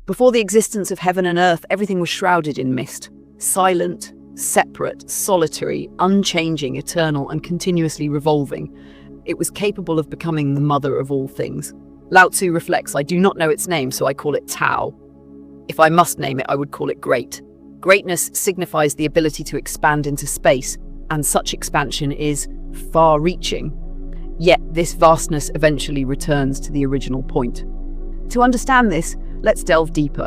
Before the existence of heaven and earth, everything was shrouded in mist, silent, separate, solitary, unchanging, eternal, and continuously revolving. It was capable of becoming the mother of all things. Lao Tzu reflects, "I do not know its name, so I call it Tao. If I must name it, I would call it great." Greatness signifies the ability to expand into space, and such expansion is far-reaching. Yet this vastness eventually returns to the original point. To understand this, let's delve deeper.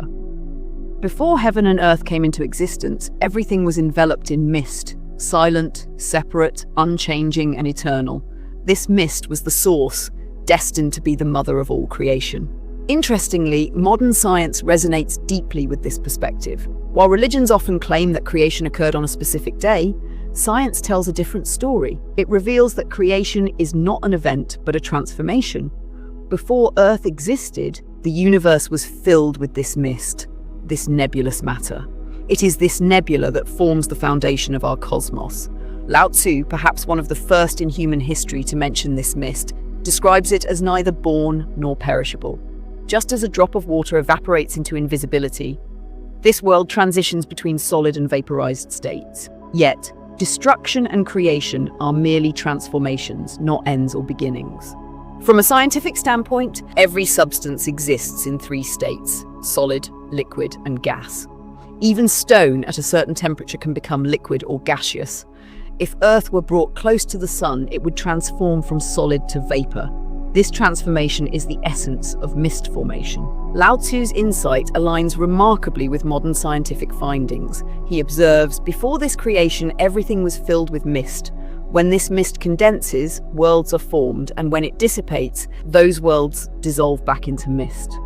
Before heaven and earth came into existence, everything was enveloped in mist, silent, separate, unchanging, and eternal. This mist was the source, destined to be the mother of all creation. Interestingly, modern science resonates deeply with this perspective. While religions often claim that creation occurred on a specific day, science tells a different story. It reveals that creation is not an event, but a transformation. Before Earth existed, the universe was filled with this mist, this nebulous matter. It is this nebula that forms the foundation of our cosmos. Lao Tzu, perhaps one of the first in human history to mention this mist, describes it as neither born nor perishable. Just as a drop of water evaporates into invisibility, this world transitions between solid and vaporized states. Yet, destruction and creation are merely transformations, not ends or beginnings. From a scientific standpoint, every substance exists in three states: solid, liquid, and gas. Even stone at a certain temperature can become liquid or gaseous. If Earth were brought close to the sun, it would transform from solid to vapor. This transformation is the essence of mist formation. Lao Tzu's insight aligns remarkably with modern scientific findings. He observes, before this creation, everything was filled with mist. When this mist condenses, worlds are formed, and when it dissipates, those worlds dissolve back into mist.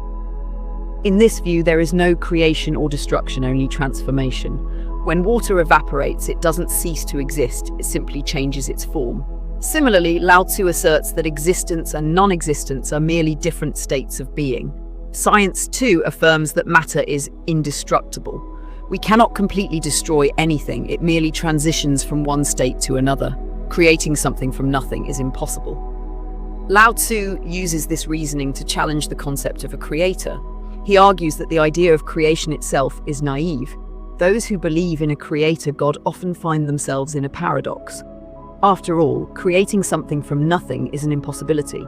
In this view, there is no creation or destruction, only transformation. When water evaporates, it doesn't cease to exist, it simply changes its form. Similarly, Lao Tzu asserts that existence and non-existence are merely different states of being. Science, too, affirms that matter is indestructible. We cannot completely destroy anything, it merely transitions from one state to another. Creating something from nothing is impossible. Lao Tzu uses this reasoning to challenge the concept of a creator. He argues that the idea of creation itself is naive. Those who believe in a creator god often find themselves in a paradox. After all, creating something from nothing is an impossibility.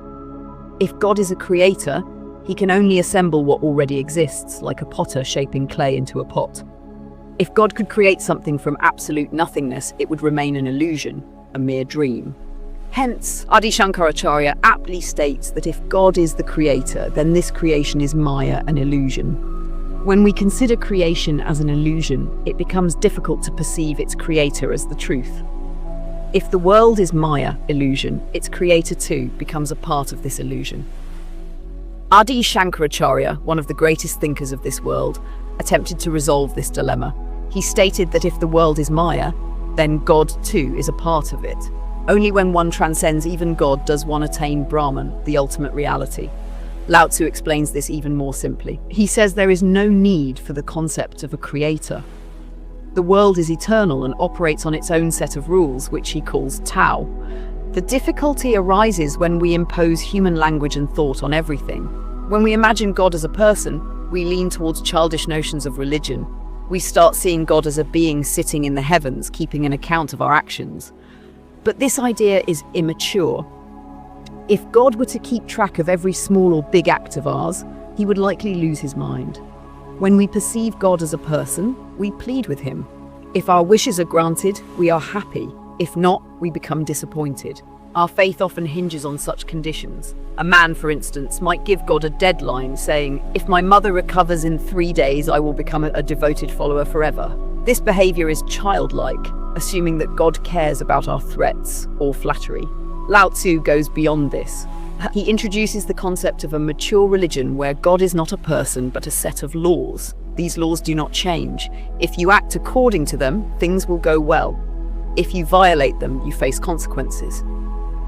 If God is a creator, he can only assemble what already exists, like a potter shaping clay into a pot. If God could create something from absolute nothingness, it would remain an illusion, a mere dream. Hence, Adi Shankaracharya aptly states that if God is the creator, then this creation is Maya, an illusion. When we consider creation as an illusion, it becomes difficult to perceive its creator as the truth. If the world is Maya, illusion, its creator too becomes a part of this illusion. Adi Shankaracharya, one of the greatest thinkers of this world, attempted to resolve this dilemma. He stated that if the world is Maya, then God too is a part of it. Only when one transcends even God does one attain Brahman, the ultimate reality. Lao Tzu explains this even more simply. He says there is no need for the concept of a creator. The world is eternal and operates on its own set of rules, which he calls Tao. The difficulty arises when we impose human language and thought on everything. When we imagine God as a person, we lean towards childish notions of religion. We start seeing God as a being sitting in the heavens, keeping an account of our actions. But this idea is immature. If God were to keep track of every small or big act of ours, he would likely lose his mind. When we perceive God as a person, we plead with him. If our wishes are granted, we are happy. If not, we become disappointed. Our faith often hinges on such conditions. A man, for instance, might give God a deadline, saying, "If my mother recovers in 3 days, I will become a devoted follower forever." This behavior is childlike, assuming that God cares about our threats or flattery. Lao Tzu goes beyond this. He introduces the concept of a mature religion where God is not a person but a set of laws. These laws do not change. If you act according to them, things will go well. If you violate them, you face consequences.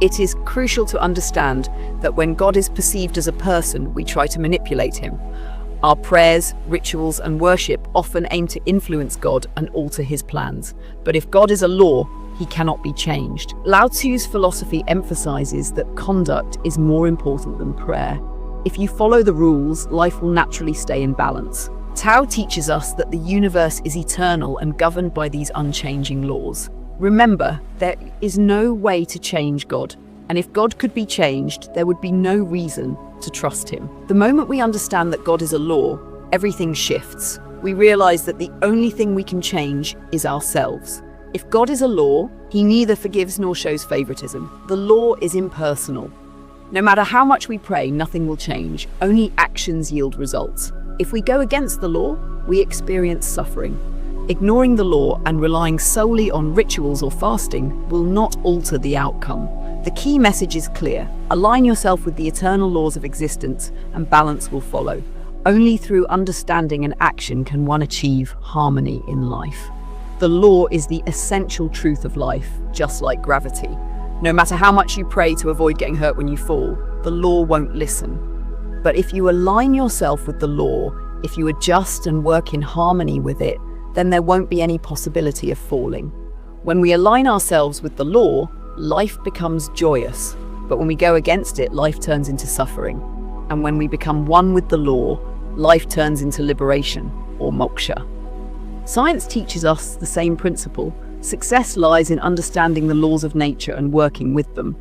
It is crucial to understand that when God is perceived as a person, we try to manipulate him. Our prayers, rituals, and worship often aim to influence God and alter his plans. But if God is a law, he cannot be changed. Lao Tzu's philosophy emphasizes that conduct is more important than prayer. If you follow the rules, life will naturally stay in balance. Tao teaches us that the universe is eternal and governed by these unchanging laws. Remember, there is no way to change God, and if God could be changed, there would be no reason to trust him. The moment we understand that God is a law, everything shifts. We realize that the only thing we can change is ourselves. If God is a law, he neither forgives nor shows favoritism. The law is impersonal. No matter how much we pray, nothing will change. Only actions yield results. If we go against the law, we experience suffering. Ignoring the law and relying solely on rituals or fasting will not alter the outcome. The key message is clear. Align yourself with the eternal laws of existence and balance will follow. Only through understanding and action can one achieve harmony in life. The law is the essential truth of life, just like gravity. No matter how much you pray to avoid getting hurt when you fall, the law won't listen. But if you align yourself with the law, if you adjust and work in harmony with it, then there won't be any possibility of falling. When we align ourselves with the law, life becomes joyous. But when we go against it, life turns into suffering. And when we become one with the law, life turns into liberation, or moksha. Science teaches us the same principle. Success lies in understanding the laws of nature and working with them.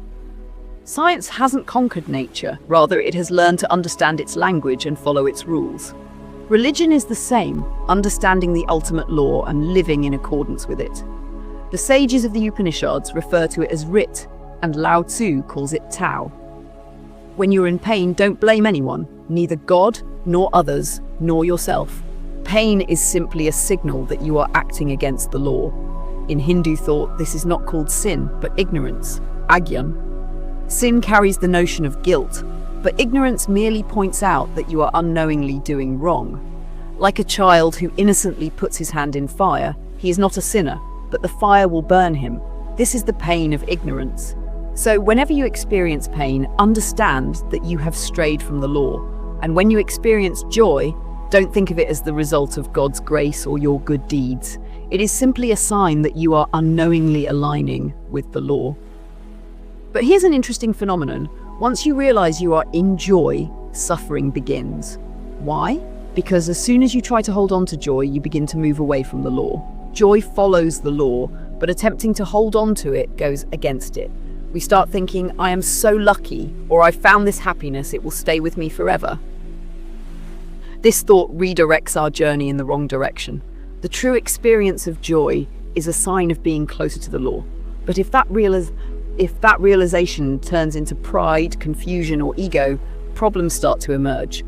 Science hasn't conquered nature, rather it has learned to understand its language and follow its rules. Religion is the same, understanding the ultimate law and living in accordance with it. The sages of the Upanishads refer to it as Rit, and Lao Tzu calls it Tao. When you're in pain, don't blame anyone, neither God, nor others, nor yourself. Pain is simply a signal that you are acting against the law. In Hindu thought, this is not called sin, but ignorance, agyan. Sin carries the notion of guilt, but ignorance merely points out that you are unknowingly doing wrong. Like a child who innocently puts his hand in fire, he is not a sinner, but the fire will burn him. This is the pain of ignorance. So whenever you experience pain, understand that you have strayed from the law. And when you experience joy, don't think of it as the result of God's grace or your good deeds. It is simply a sign that you are unknowingly aligning with the law. But here's an interesting phenomenon. Once you realize you are in joy, suffering begins. Why? Because as soon as you try to hold on to joy, you begin to move away from the law. Joy follows the law, but attempting to hold on to it goes against it. We start thinking, I am so lucky, or I found this happiness, it will stay with me forever. This thought redirects our journey in the wrong direction. The true experience of joy is a sign of being closer to the law. But if that realization turns into pride, confusion, or ego, problems start to emerge.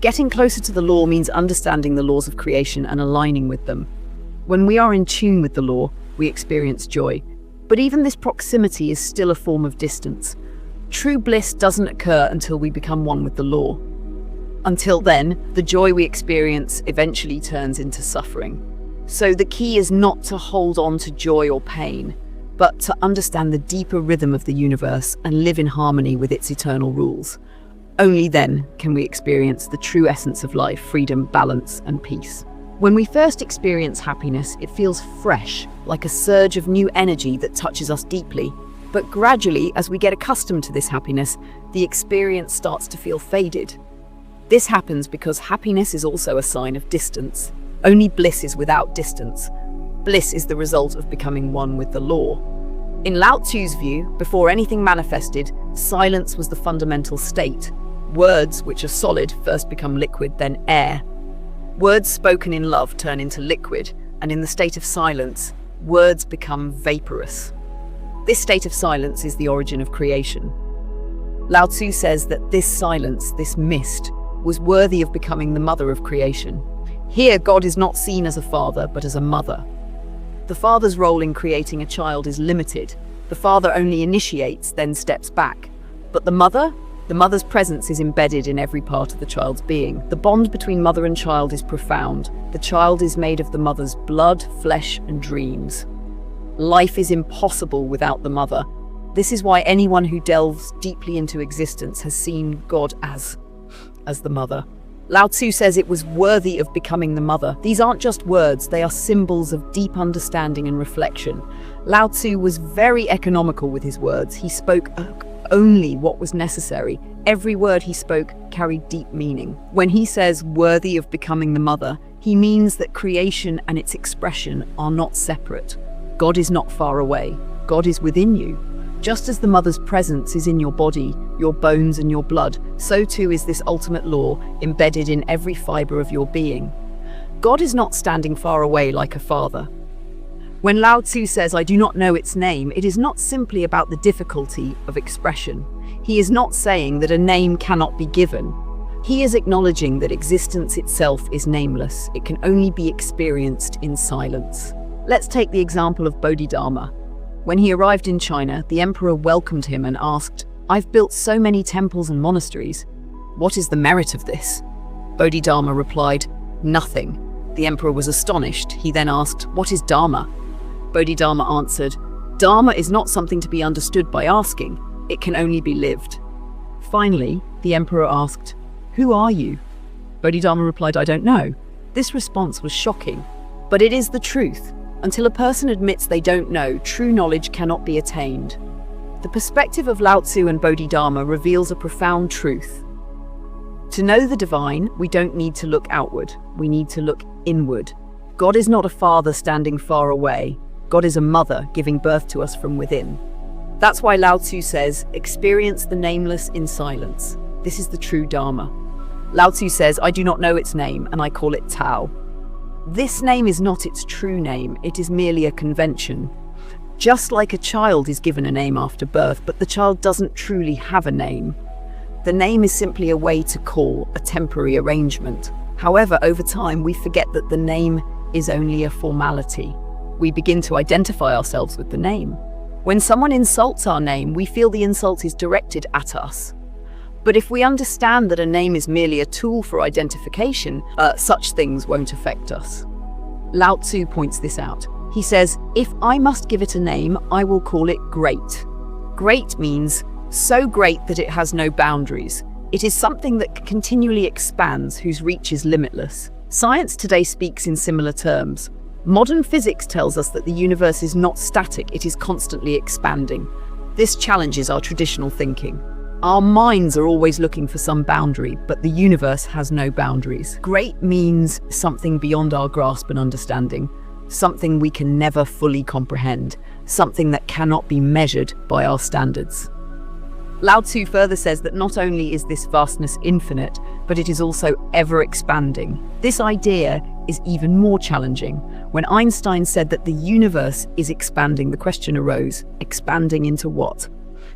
Getting closer to the law means understanding the laws of creation and aligning with them. When we are in tune with the law, we experience joy. But even this proximity is still a form of distance. True bliss doesn't occur until we become one with the law. Until then, the joy we experience eventually turns into suffering. So the key is not to hold on to joy or pain, but to understand the deeper rhythm of the universe and live in harmony with its eternal rules. Only then can we experience the true essence of life, freedom, balance, and peace. When we first experience happiness, it feels fresh, like a surge of new energy that touches us deeply. But gradually, as we get accustomed to this happiness, the experience starts to feel faded. This happens because happiness is also a sign of distance. Only bliss is without distance. Bliss is the result of becoming one with the law. In Lao Tzu's view, before anything manifested, silence was the fundamental state. Words, which are solid, first become liquid, then air. Words spoken in love turn into liquid, and in the state of silence, words become vaporous. This state of silence is the origin of creation. Lao Tzu says that this silence, this mist, was worthy of becoming the mother of creation. Here, God is not seen as a father, but as a mother. The father's role in creating a child is limited. The father only initiates, then steps back. But the mother's presence is embedded in every part of the child's being. The bond between mother and child is profound. The child is made of the mother's blood, flesh, and dreams. Life is impossible without the mother. This is why anyone who delves deeply into existence has seen God as the mother. Lao Tzu says it was worthy of becoming the mother. These aren't just words, they are symbols of deep understanding and reflection. Lao Tzu was very economical with his words. He spoke only what was necessary. Every word he spoke carried deep meaning. When he says worthy of becoming the mother, he means that creation and its expression are not separate. God is not far away. God is within you. Just as the mother's presence is in your body, your bones and your blood, so too is this ultimate law embedded in every fiber of your being. God is not standing far away like a father. When Lao Tzu says, "I do not know its name," it is not simply about the difficulty of expression. He is not saying that a name cannot be given. He is acknowledging that existence itself is nameless. It can only be experienced in silence. Let's take the example of Bodhidharma. When he arrived in China, the emperor welcomed him and asked, "I've built so many temples and monasteries. What is the merit of this?" Bodhidharma replied, "Nothing." The emperor was astonished. He then asked, "What is Dharma?" Bodhidharma answered, "Dharma is not something to be understood by asking. It can only be lived." Finally, the emperor asked, "Who are you?" Bodhidharma replied, "I don't know." This response was shocking, but it is the truth. Until a person admits they don't know, true knowledge cannot be attained. The perspective of Lao Tzu and Bodhidharma reveals a profound truth. To know the divine, we don't need to look outward. We need to look inward. God is not a father standing far away. God is a mother giving birth to us from within. That's why Lao Tzu says, "Experience the nameless in silence." This is the true Dharma. Lao Tzu says, "I do not know its name, and I call it Tao." This name is not its true name, it is merely a convention. Just like a child is given a name after birth, but the child doesn't truly have a name. The name is simply a way to call, a temporary arrangement. However, over time, we forget that the name is only a formality. We begin to identify ourselves with the name. When someone insults our name, we feel the insult is directed at us. But if we understand that a name is merely a tool for identification, such things won't affect us. Lao Tzu points this out. He says, "If I must give it a name, I will call it great." Great means so great that it has no boundaries. It is something that continually expands, whose reach is limitless. Science today speaks in similar terms. Modern physics tells us that the universe is not static, it is constantly expanding. This challenges our traditional thinking. Our minds are always looking for some boundary, but the universe has no boundaries. Great means something beyond our grasp and understanding, something we can never fully comprehend, something that cannot be measured by our standards. Lao Tzu further says that not only is this vastness infinite, but it is also ever-expanding. This idea is even more challenging. When Einstein said that the universe is expanding, the question arose, expanding into what?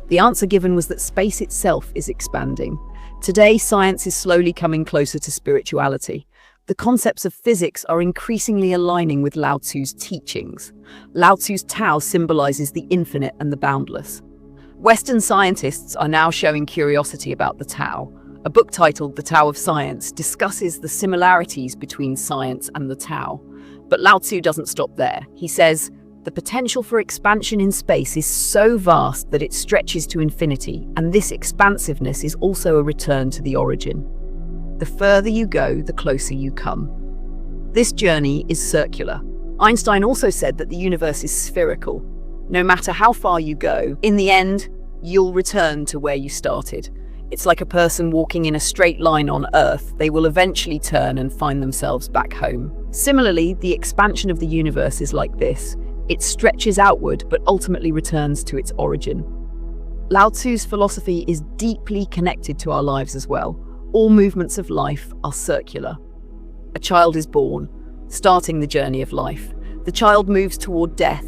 The answer given was that space itself is expanding. Today, science is slowly coming closer to spirituality. The concepts of physics are increasingly aligning with Lao Tzu's teachings. Lao Tzu's Tao symbolizes the infinite and the boundless. Western scientists are now showing curiosity about the Tao. A book titled The Tao of Science discusses the similarities between science and the Tao. But Lao Tzu doesn't stop there. He says, "The potential for expansion in space is so vast that it stretches to infinity, and this expansiveness is also a return to the origin. The further you go, the closer you come." This journey is circular. Einstein also said that the universe is spherical. No matter how far you go, in the end, you'll return to where you started. It's like a person walking in a straight line on Earth. They will eventually turn and find themselves back home. Similarly, the expansion of the universe is like this. It stretches outward, but ultimately returns to its origin. Lao Tzu's philosophy is deeply connected to our lives as well. All movements of life are circular. A child is born, starting the journey of life. The child moves toward death,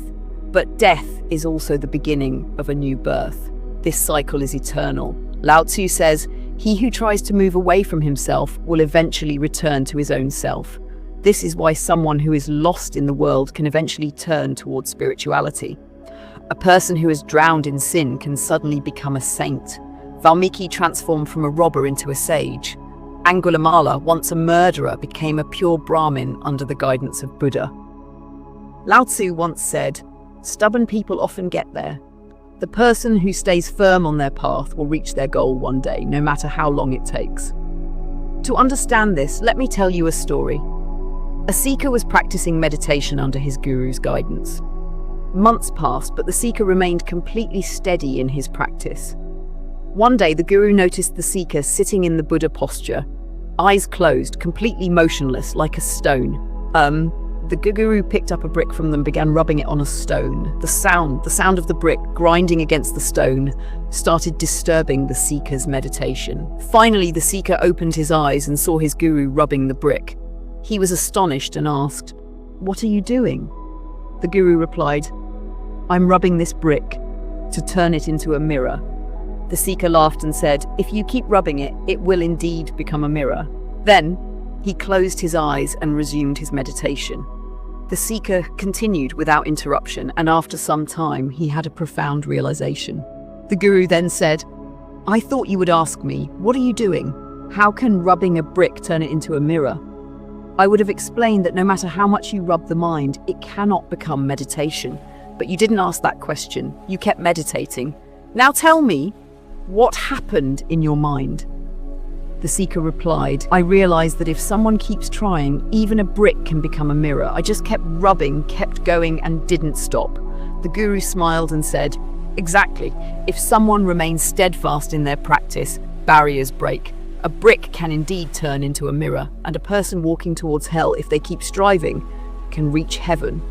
but death is also the beginning of a new birth. This cycle is eternal. Lao Tzu says, "He who tries to move away from himself will eventually return to his own self." This is why someone who is lost in the world can eventually turn towards spirituality. A person who is drowned in sin can suddenly become a saint. Valmiki transformed from a robber into a sage. Angulimala, once a murderer, became a pure Brahmin under the guidance of Buddha. Lao Tzu once said, "Stubborn people often get there. The person who stays firm on their path will reach their goal one day, no matter how long it takes." To understand this, let me tell you a story. A seeker was practicing meditation under his guru's guidance. Months passed, but the seeker remained completely steady in his practice. One day, the guru noticed the seeker sitting in the Buddha posture, eyes closed, completely motionless, like a stone. The guru picked up a brick from them, began rubbing it on a stone. The sound of the brick grinding against the stone started disturbing the seeker's meditation. Finally, the seeker opened his eyes and saw his guru rubbing the brick. He was astonished and asked, "What are you doing?" The guru replied, "I'm rubbing this brick to turn it into a mirror." The seeker laughed and said, "If you keep rubbing it, it will indeed become a mirror." Then he closed his eyes and resumed his meditation. The seeker continued without interruption, and after some time, he had a profound realization. The guru then said, "I thought you would ask me, what are you doing? How can rubbing a brick turn it into a mirror?" I would have explained that no matter how much you rub the mind, it cannot become meditation. But you didn't ask that question. You kept meditating. Now tell me, what happened in your mind? The seeker replied, "I realized that if someone keeps trying, even a brick can become a mirror. I just kept rubbing, kept going, and didn't stop." The guru smiled and said, "Exactly. If someone remains steadfast in their practice, barriers break. A brick can indeed turn into a mirror, and a person walking towards hell, if they keep striving, can reach heaven.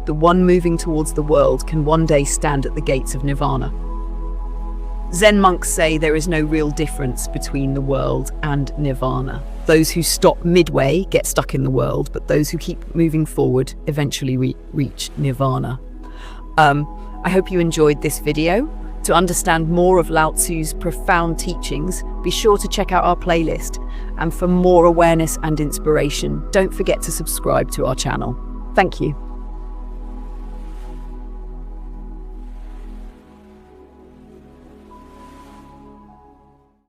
The one moving towards the world can one day stand at the gates of nirvana." Zen monks say there is no real difference between the world and nirvana. Those who stop midway get stuck in the world, but those who keep moving forward eventually reach nirvana. I hope you enjoyed this video. To understand more of Lao Tzu's profound teachings, be sure to check out our playlist. And for more awareness and inspiration, don't forget to subscribe to our channel. Thank you.